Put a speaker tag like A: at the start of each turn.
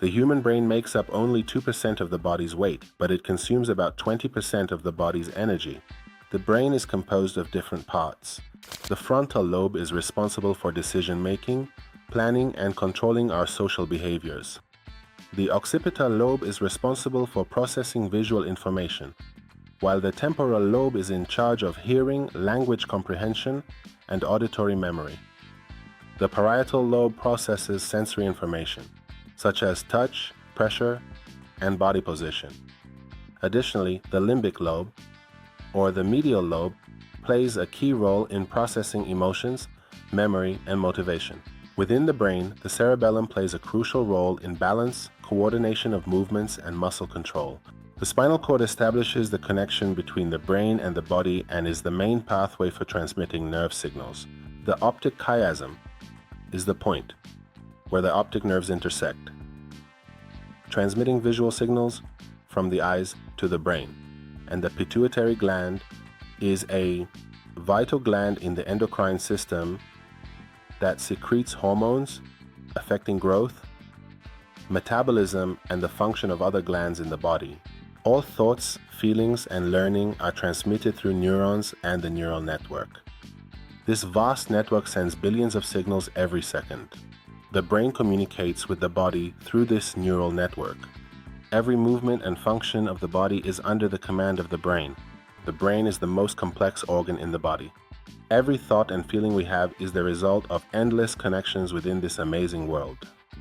A: The human brain makes up only 2% of the body's weight, but it consumes about 20% of the body's energy. The brain is composed of different parts. The frontal lobe is responsible for decision-making, planning, and controlling our social behaviors. The occipital lobe is responsible for processing visual information, while the temporal lobe is in charge of hearing, language comprehension, and auditory memory. The parietal lobe processes sensory information, such as touch, pressure, and body position. Additionally, the limbic lobe, or the medial lobe, plays a key role in processing emotions, memory, and motivation. Within the brain, the cerebellum plays a crucial role in balance, coordination of movements, and muscle control. The spinal cord establishes the connection between the brain and the body and is the main pathway for transmitting nerve signals. The optic chiasm is the point where the optic nerves intersect, transmitting visual signals from the eyes to the brain. And the pituitary gland is a vital gland in the endocrine system that secretes hormones affecting growth, metabolism, and the function of other glands in the body. All thoughts, feelings, and learning are transmitted through neurons and the neural network. This vast network sends billions of signals every second. The brain communicates with the body through this neural network. Every movement and function of the body is under the command of the brain. The brain is the most complex organ in the body. Every thought and feeling we have is the result of endless connections within this amazing world.